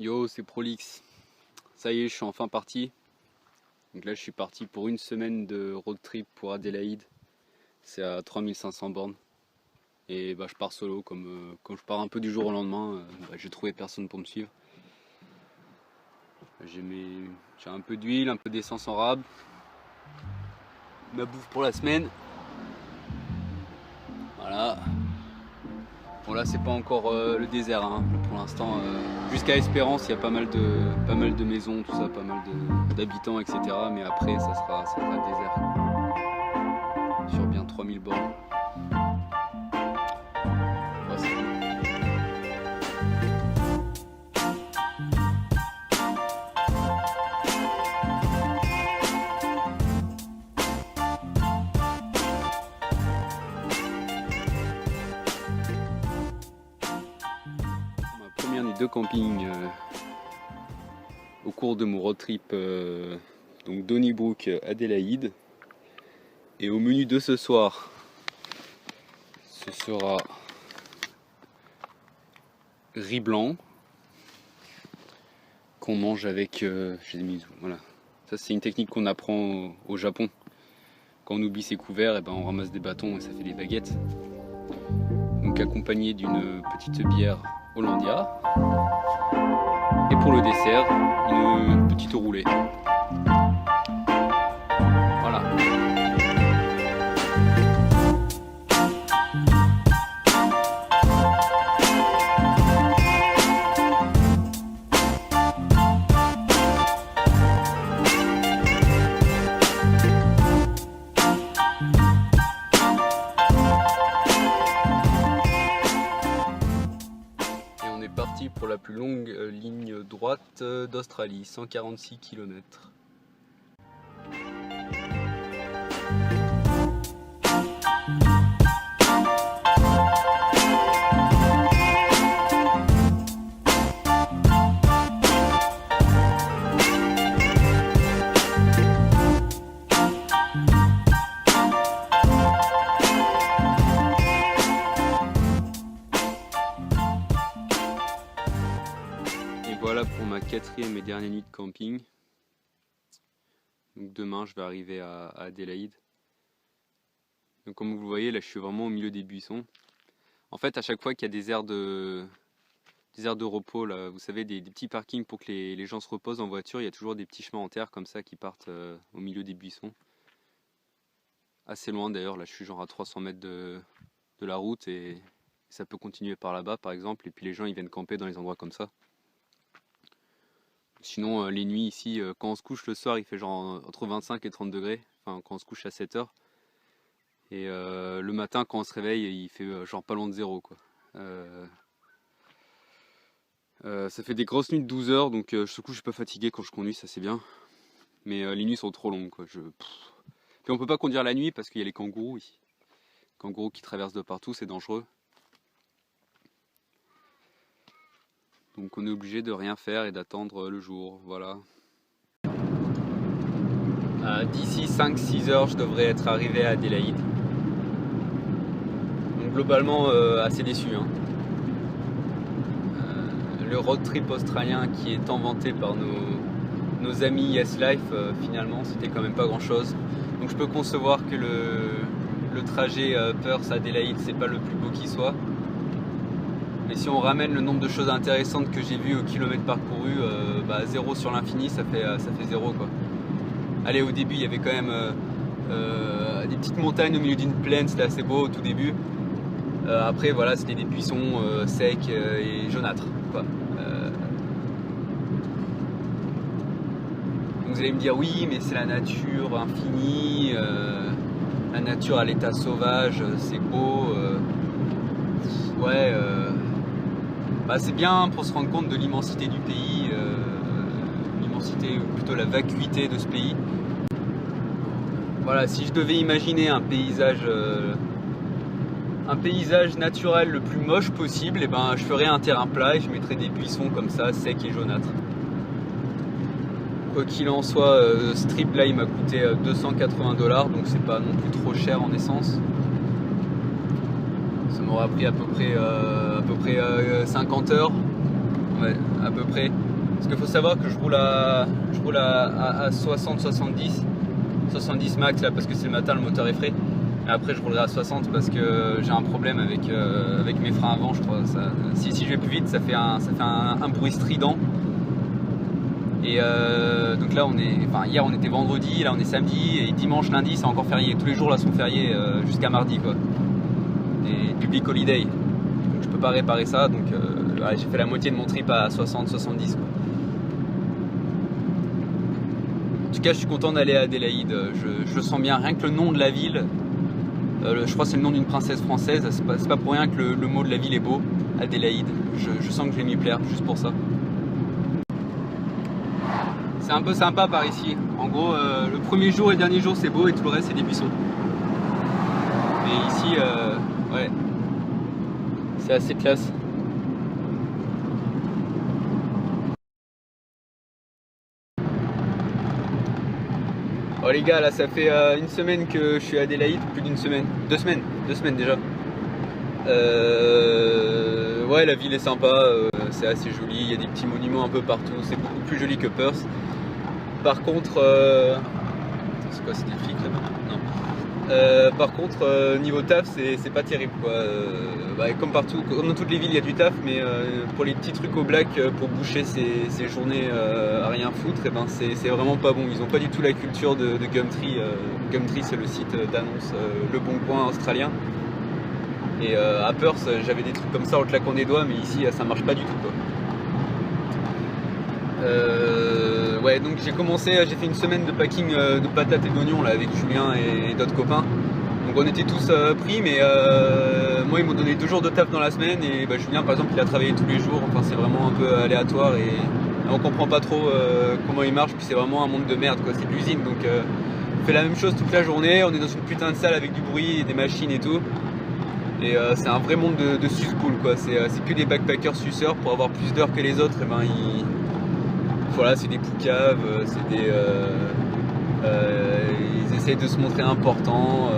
Yo, c'est Prolix. Ça y est, je suis enfin parti. Donc là, je suis parti pour une semaine de road trip pour Adélaïde. C'est à 3500 bornes. Et je pars solo, comme quand je pars un peu du jour au lendemain, j'ai trouvé personne pour me suivre. J'ai un peu d'huile, un peu d'essence en rab. Ma bouffe pour la semaine. Voilà. Bon là c'est pas encore le désert hein. Pour l'instant jusqu'à Espérance il y a pas mal de maisons, tout ça, pas mal d'habitants etc. Mais après ça sera le désert. Sur bien 3000 bornes. Ouais, c'est cool. Ma première nuit de camping au cours de mon road trip donc Donnybrook Adélaïde. Et au menu de ce soir, ce sera riz blanc qu'on mange avec voilà. Ça c'est une technique qu'on apprend au Japon. Quand on oublie ses couverts, on ramasse des bâtons et ça fait des baguettes. Donc accompagné d'une petite bière Hollandia. Et pour le dessert, une petite roulée. Voilà. Parti pour la plus longue ligne droite d'Australie, 146 km. Voilà pour ma quatrième et dernière nuit de camping. Donc demain je vais arriver à Adélaïde. Donc comme vous le voyez là je suis vraiment au milieu des buissons. En fait à chaque fois qu'il y a des aires de repos là, vous savez des petits parkings pour que les gens se reposent en voiture, il y a toujours des petits chemins en terre comme ça qui partent au milieu des buissons. Assez loin d'ailleurs, là je suis genre à 300 mètres de la route et ça peut continuer par là-bas par exemple et puis les gens ils viennent camper dans les endroits comme ça. Sinon les nuits ici, quand on se couche le soir il fait genre entre 25 et 30 degrés, enfin quand on se couche à 7 heures. Et le matin quand on se réveille il fait genre pas loin de zéro quoi. Ça fait des grosses nuits de 12 heures donc surtout je suis pas fatigué quand je conduis, ça c'est bien. Mais les nuits sont trop longues quoi. Puis on peut pas conduire la nuit parce qu'il y a les kangourous ici. Kangourous qui traversent de partout, c'est dangereux. Donc on est obligé de rien faire et d'attendre le jour, voilà. D'ici 5-6 heures, je devrais être arrivé à Adélaïde. Donc globalement, assez déçu. Hein. Le road trip australien qui est tant vanté par nos amis Yes Life, finalement, c'était quand même pas grand chose. Donc je peux concevoir que le trajet Perth-Adélaïde, c'est pas le plus beau qui soit. Mais si on ramène le nombre de choses intéressantes que j'ai vues au kilomètre parcouru, 0 sur l'infini, ça fait 0 quoi. Allez, au début il y avait quand même des petites montagnes au milieu d'une plaine, c'était assez beau au tout début. Après voilà, c'était des buissons secs et jaunâtres quoi. Donc vous allez me dire oui mais c'est la nature infinie, la nature à l'état sauvage, c'est beau. Ouais, c'est bien pour se rendre compte de l'immensité du pays, l'immensité ou plutôt la vacuité de ce pays. Voilà, si je devais imaginer un paysage naturel le plus moche possible, je ferais un terrain plat et je mettrais des buissons comme ça, secs et jaunâtres. Quoi qu'il en soit, ce trip là il m'a coûté 280 $, donc c'est pas non plus trop cher en essence. Ça m'aura pris à peu près 50 heures, ouais, à peu près. Parce qu'il faut savoir que je roule à 60-70, 70 max là parce que c'est le matin, le moteur est frais. Et après je roulerai à 60 parce que j'ai un problème avec mes freins avant, je crois. Si je vais plus vite, ça fait un bruit strident. Et donc là hier on était vendredi, là on est samedi, et dimanche, lundi c'est encore férié. Tous les jours là sont fériés jusqu'à mardi quoi. Des public holiday. Donc je peux pas réparer ça, donc j'ai fait la moitié de mon trip à 60-70 quoi. En tout cas je suis content d'aller à Adélaïde, je le sens bien, rien que le nom de la ville. Je crois que c'est le nom d'une princesse française, c'est pas pour rien que le mot de la ville est beau, Adélaïde. Je sens que je vais m'y plaire, juste pour ça. C'est un peu sympa par ici. En gros, le premier jour et le dernier jour c'est beau et tout le reste c'est des buissons. Mais ici, ouais, c'est assez classe. Oh les gars, là ça fait une semaine que je suis à Adélaïde, plus d'une semaine, 2 semaines déjà. Ouais, la ville est sympa, c'est assez joli, il y a des petits monuments un peu partout, c'est beaucoup plus joli que Perth. Par contre, c'est quoi, c'est des flics là-bas? Non. Par contre, niveau taf, c'est pas terrible quoi. Comme partout, comme dans toutes les villes, il y a du taf, mais pour les petits trucs au black, pour boucher ces journées à rien foutre, et ben c'est vraiment pas bon. Ils ont pas du tout la culture de Gumtree. Gumtree, c'est le site d'annonce, le bon coin australien. Et à Perth, j'avais des trucs comme ça en claquant des doigts, mais ici, ça marche pas du tout quoi. Ouais, donc j'ai fait une semaine de packing de patates et d'oignons là avec Julien et d'autres copains. Donc on était tous pris, mais moi ils m'ont donné 2 jours de taf dans la semaine, et Julien par exemple il a travaillé tous les jours. Enfin c'est vraiment un peu aléatoire, et on comprend pas trop comment il marche, puis c'est vraiment un monde de merde quoi, c'est de l'usine. Donc on fait la même chose toute la journée, on est dans une putain de salle avec du bruit et des machines et tout. Et c'est un vrai monde de suce-boule quoi, c'est que des backpackers suceurs. Pour avoir plus d'heures que les autres, et voilà, c'est des poucaves, ils essayent de se montrer importants,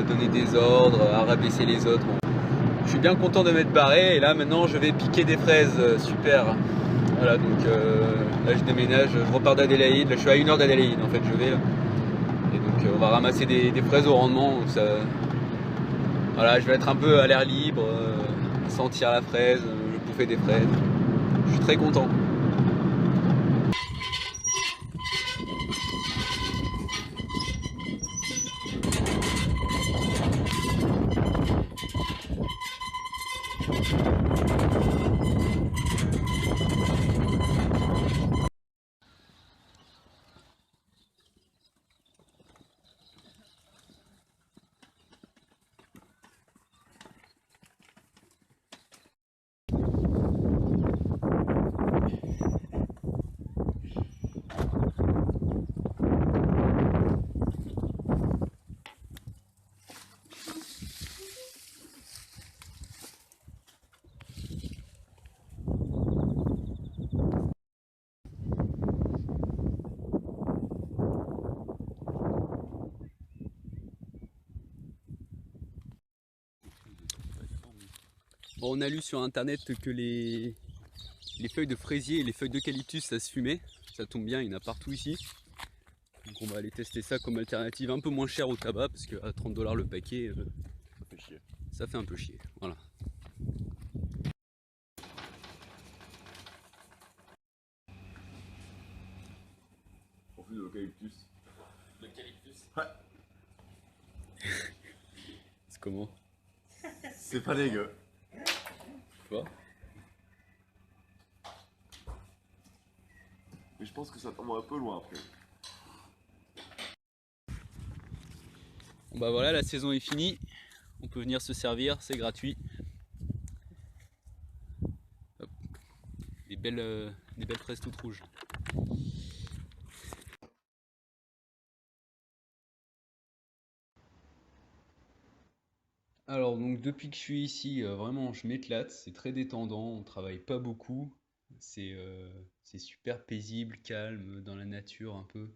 donner des ordres, à rabaisser les autres. Bon. Je suis bien content de m'être barré, et là maintenant je vais piquer des fraises, super. Voilà, donc là je déménage, je repars d'Adélaïde, là je suis à 1 heure d'Adélaïde en fait, je vais là. Et donc on va ramasser des fraises au rendement. Ça, voilà, je vais être un peu à l'air libre, sentir la fraise, bouffer des fraises. Je suis très content. Bon, on a lu sur internet que les feuilles de fraisier et les feuilles d'eucalyptus ça se fumait. Ça tombe bien, il y en a partout ici. Donc on va aller tester ça comme alternative un peu moins chère au tabac, parce qu'à 30 $ le paquet, Ça fait chier. ça fait un peu chier. Voilà. Profil de l'eucalyptus. L'eucalyptus? Ouais. C'est comment? C'est pas dégueu. Quoi? Mais je pense que ça tombe un peu loin après. Bon bah voilà, la saison est finie. On peut venir se servir, c'est gratuit. Hop. Des belles fraises toutes rouges. Alors donc depuis que je suis ici, vraiment je m'éclate, c'est très détendant, on travaille pas beaucoup, c'est super paisible, calme, dans la nature un peu.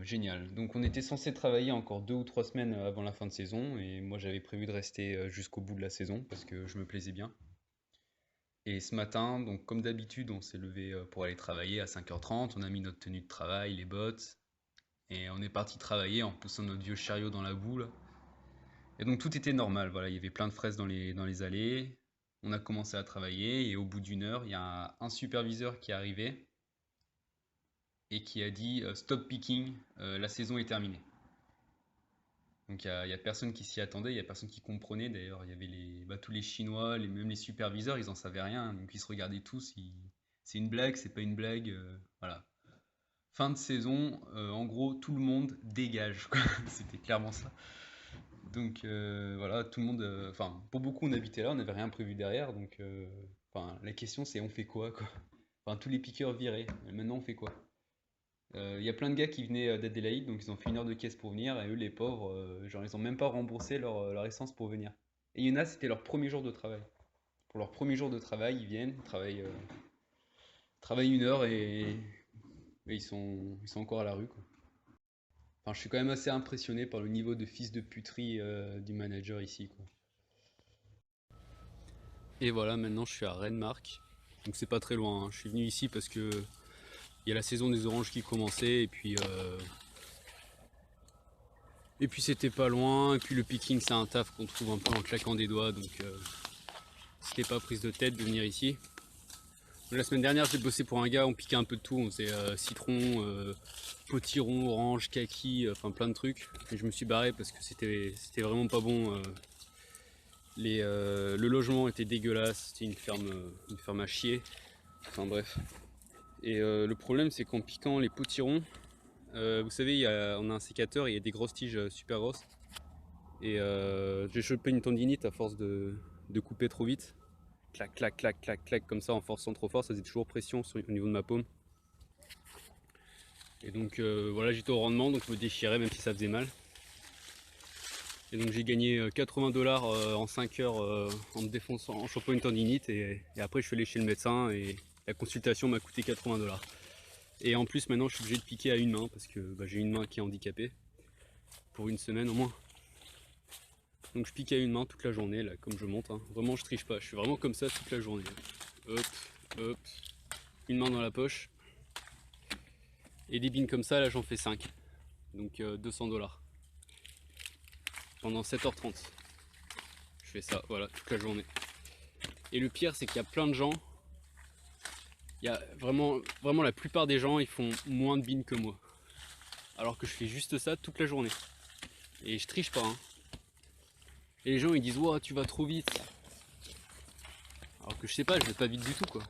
Génial. Donc on était censé travailler encore 2 ou 3 semaines avant la fin de saison, et moi j'avais prévu de rester jusqu'au bout de la saison parce que je me plaisais bien. Et ce matin, donc comme d'habitude, on s'est levé pour aller travailler à 5h30. On a mis notre tenue de travail, les bottes, et on est parti travailler en poussant notre vieux chariot dans la boue, là. Et donc tout était normal, voilà, il y avait plein de fraises dans les allées. On a commencé à travailler et au bout d'une heure, il y a un superviseur qui est arrivé et qui a dit stop picking, la saison est terminée. Donc il y a personne qui s'y attendait, il y a personne qui comprenait d'ailleurs. Il y avait tous les Chinois, même les superviseurs, ils en savaient rien. Donc ils se regardaient tous. C'est une blague, c'est pas une blague. Voilà. Fin de saison, en gros, tout le monde dégage, quoi. C'était clairement ça. Donc voilà, tout le monde. Enfin, pour beaucoup, on habitait là, on n'avait rien prévu derrière. Donc la question c'est on fait quoi, quoi. Enfin, tous les piqueurs virés. Maintenant, on fait quoi? Il y a plein de gars qui venaient d'Adélaïde, donc ils ont fait 1 heure de caisse pour venir, et eux, les pauvres, genre, ils ont même pas remboursé leur essence pour venir. Et il y en a, c'était leur premier jour de travail. Pour leur premier jour de travail, ils viennent, travaillent 1 heure et ils sont encore à la rue, quoi. Enfin, je suis quand même assez impressionné par le niveau de fils de puterie du manager ici, quoi. Et voilà, maintenant je suis à Renmark, donc c'est pas très loin, hein. Je suis venu ici parce que il y a la saison des oranges qui commençait et puis c'était pas loin, et puis le picking c'est un taf qu'on trouve un peu en claquant des doigts, donc c'était pas prise de tête de venir ici. La semaine dernière j'ai bossé pour un gars, on piquait un peu de tout, on faisait citron, potiron, orange, kaki, enfin plein de trucs. Et je me suis barré parce que c'était vraiment pas bon. Le logement était dégueulasse, c'était une ferme à chier. Enfin bref. Et le problème c'est qu'en piquant les potirons, vous savez, on a un sécateur et il y a des grosses tiges super grosses. Et j'ai chopé une tendinite à force de couper trop vite. Clac, clac, clac, clac, clac, comme ça en forçant trop fort, ça faisait toujours pression au niveau de ma paume. Et donc voilà, j'étais au rendement, donc je me déchirais même si ça faisait mal. Et donc j'ai gagné 80$ en 5 heures en me défonçant, en chopant une tendinite. Et après je suis allé chez le médecin et la consultation m'a coûté 80$. Et en plus maintenant je suis obligé de piquer à une main parce que j'ai une main qui est handicapée. Pour une semaine au moins. Donc je pique à une main toute la journée là, comme je monte, hein. Vraiment je triche pas, je suis vraiment comme ça toute la journée. Hop, hop, une main dans la poche. Et des bines comme ça là j'en fais 5. Donc 200$. Pendant 7h30. Je fais ça, voilà, toute la journée. Et le pire c'est qu'il y a plein de gens. Il y a vraiment la plupart des gens ils font moins de bines que moi. Alors que je fais juste ça toute la journée. Et je triche pas, hein. Et les gens ils disent ouah tu vas trop vite. Alors que je sais pas, je vais pas vite du tout quoi.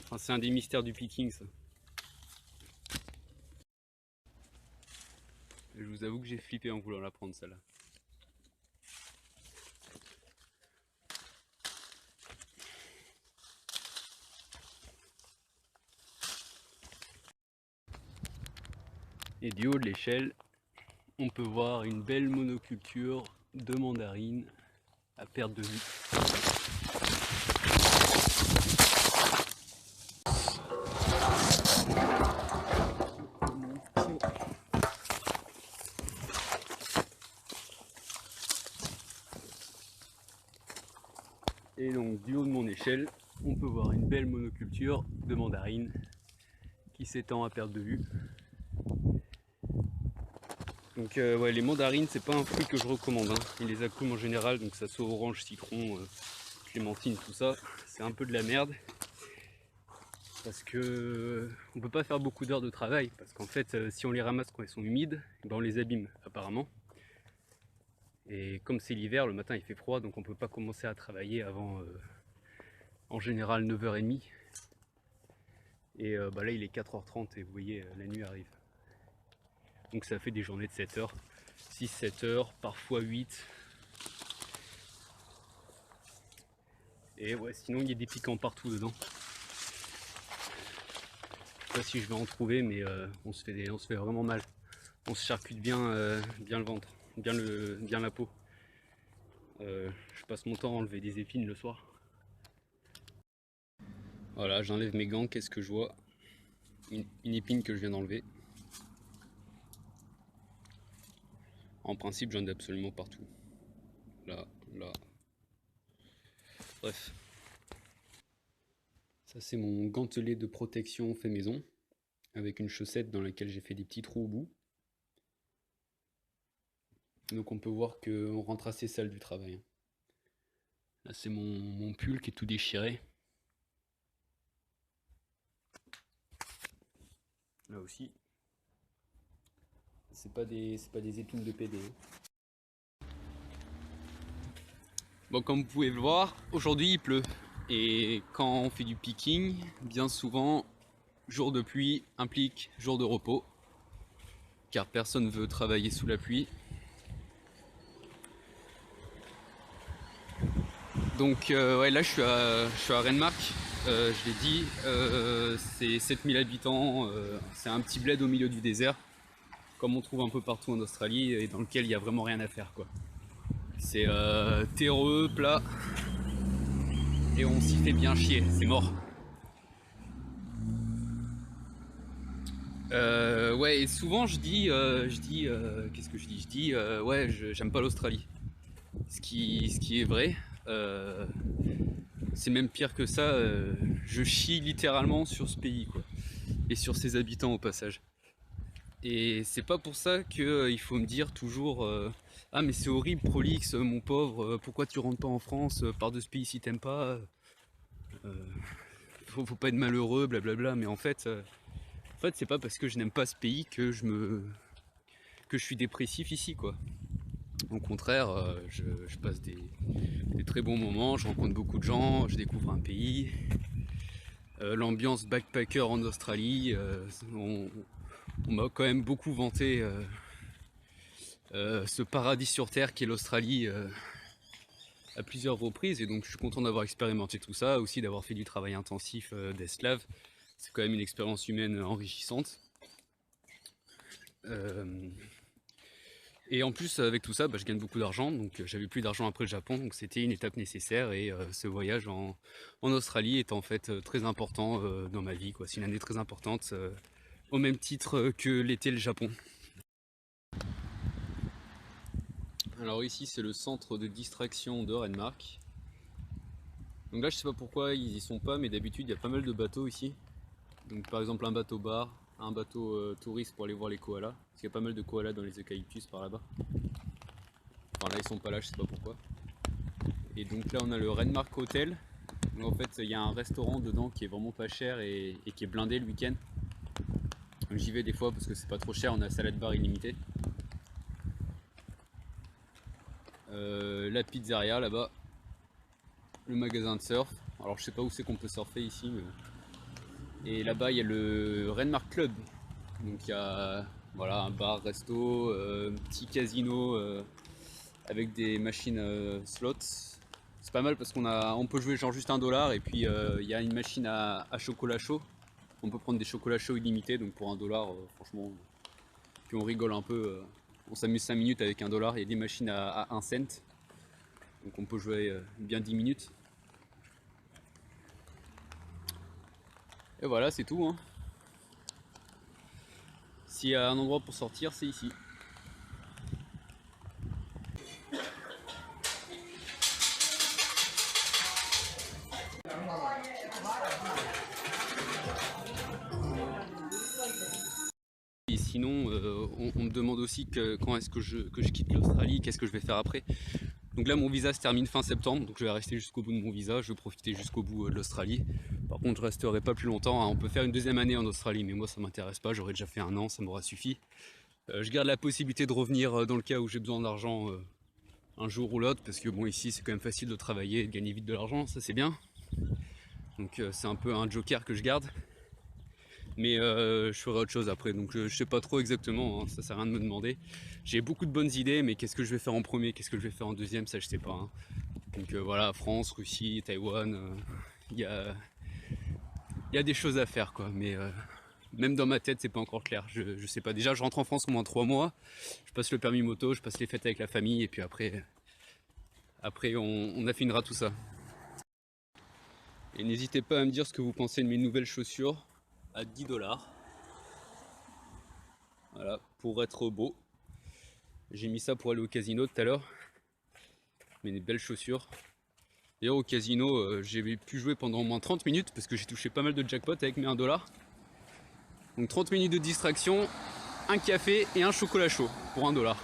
Enfin, c'est un des mystères du picking ça. Je vous avoue que j'ai flippé en voulant la prendre celle-là. Et du haut de l'échelle, on peut voir une belle monoculture de mandarines à perte de vue. Et donc du haut de mon échelle, on peut voir une belle monoculture de mandarines qui s'étend à perte de vue. Donc ouais, les mandarines c'est pas un fruit que je recommande, hein. Et les agrumes en général, donc ça soit orange, citron, clémentine, tout ça, c'est un peu de la merde. Parce que on peut pas faire beaucoup d'heures de travail, parce qu'en fait si on les ramasse quand elles sont humides, ben on les abîme apparemment. Et comme c'est l'hiver, le matin il fait froid, donc on peut pas commencer à travailler avant en général 9h30. Et là il est 4h30 et vous voyez la nuit arrive. Donc ça fait des journées de 7 heures, 6-7 heures, parfois 8. Et ouais, sinon il y a des piquants partout dedans. Je sais pas si je vais en trouver, mais on se fait vraiment mal. On se charcute bien le ventre, bien la peau. Je passe mon temps à enlever des épines le soir. Voilà, j'enlève mes gants, qu'est-ce que je vois? Une épine que je viens d'enlever. En principe, j'en ai absolument partout. Là, là. Bref. Ça c'est mon gantelet de protection fait maison, avec une chaussette dans laquelle j'ai fait des petits trous au bout. Donc on peut voir qu'on rentre assez sale du travail. Là c'est mon pull qui est tout déchiré. Là aussi. C'est pas des épines de PD. Bon, comme vous pouvez le voir, aujourd'hui il pleut. Et quand on fait du picking, bien souvent, jour de pluie implique jour de repos. Car personne ne veut travailler sous la pluie. Donc ouais, là je suis à Renmark, je l'ai dit, c'est 7000 habitants, c'est un petit bled au milieu du désert, comme on trouve un peu partout en Australie, et dans lequel il n'y a vraiment rien à faire, quoi. C'est terreux, plat, et on s'y fait bien chier, c'est mort. Ouais, et souvent je dis qu'est-ce que je dis? Je dis, ouais, j'aime pas l'Australie. Ce qui est vrai. C'est même pire que ça, je chie littéralement sur ce pays, quoi. Et sur ses habitants au passage. Et c'est pas pour ça qu'il faut me dire toujours ah mais c'est horrible Prolix, mon pauvre, pourquoi tu rentres pas en France, pars de ce pays si t'aimes pas, faut pas être malheureux, blablabla. Mais en fait c'est pas parce que je n'aime pas ce pays que je suis dépressif ici, quoi. Au contraire, je passe des très bons moments, je rencontre beaucoup de gens, je découvre un pays. L'ambiance backpacker en Australie, on m'a quand même beaucoup vanté ce paradis sur terre qu'est l'Australie à plusieurs reprises, et donc je suis content d'avoir expérimenté tout ça, aussi d'avoir fait du travail intensif d'esclave. C'est quand même une expérience humaine enrichissante. Et en plus avec tout ça, je gagne beaucoup d'argent, donc j'avais plus d'argent après le Japon, donc c'était une étape nécessaire, et ce voyage en Australie est en fait très important dans ma vie, quoi. C'est une année très importante, au même titre que l'été le Japon. Alors ici c'est le centre de distraction de Renmark. Donc là je sais pas pourquoi ils y sont pas, mais d'habitude il y a pas mal de bateaux ici. Donc par exemple un bateau bar, un bateau touriste pour aller voir les koalas, parce qu'il y a pas mal de koalas dans les eucalyptus par là-bas. Enfin là ils sont pas là, je sais pas pourquoi. Et donc là on a le Renmark Hotel. Donc en fait il y a un restaurant dedans qui est vraiment pas cher et qui est blindé le week-end. J'y vais des fois parce que c'est pas trop cher, on a salade bar illimitée. La pizzeria là-bas, le magasin de surf. Alors je sais pas où c'est qu'on peut surfer ici, mais... et là-bas il y a le Renmark Club. Donc il y a voilà, un bar, resto, petit casino avec des machines slots. C'est pas mal parce on peut jouer genre juste $1 et puis il y a une machine à chocolat chaud. On peut prendre des chocolats chauds illimités, donc pour $1, franchement. Puis on rigole un peu, on s'amuse 5 minutes avec $1. Il y a des machines à 1 cent. Donc on peut jouer bien 10 minutes. Et voilà, c'est tout, hein. S'il y a un endroit pour sortir, c'est ici. Et sinon, on me demande aussi quand est-ce que je quitte l'Australie, qu'est-ce que je vais faire après. Donc là mon visa se termine fin septembre, donc je vais rester jusqu'au bout de mon visa, je vais profiter jusqu'au bout de l'Australie. Par contre je resterai pas plus longtemps, hein. On peut faire une deuxième année en Australie, mais moi ça m'intéresse pas, j'aurais déjà fait 1 an, ça m'aura suffi. Je garde la possibilité de revenir dans le cas où j'ai besoin d'argent un jour ou l'autre, parce que bon ici c'est quand même facile de travailler et de gagner vite de l'argent, ça c'est bien. Donc c'est un peu un joker que je garde. Mais je ferai autre chose après, donc je sais pas trop exactement, hein, ça sert à rien de me demander. J'ai beaucoup de bonnes idées, mais qu'est-ce que je vais faire en premier, qu'est-ce que je vais faire en deuxième, ça je sais pas, hein. Donc voilà, France, Russie, Taïwan, il y a des choses à faire, quoi, mais même dans ma tête c'est pas encore clair, je sais pas. Déjà je rentre en France au moins 3 mois, je passe le permis moto, je passe les fêtes avec la famille, et puis après on affinera tout ça. Et n'hésitez pas à me dire ce que vous pensez de mes nouvelles chaussures à $10. Voilà, pour être beau. J'ai mis ça pour aller au casino tout à l'heure. Mais des belles chaussures. D'ailleurs au casino, j'ai pu jouer pendant au moins 30 minutes parce que j'ai touché pas mal de jackpot avec mes 1 $. Donc 30 minutes de distraction, un café et un chocolat chaud pour 1 $.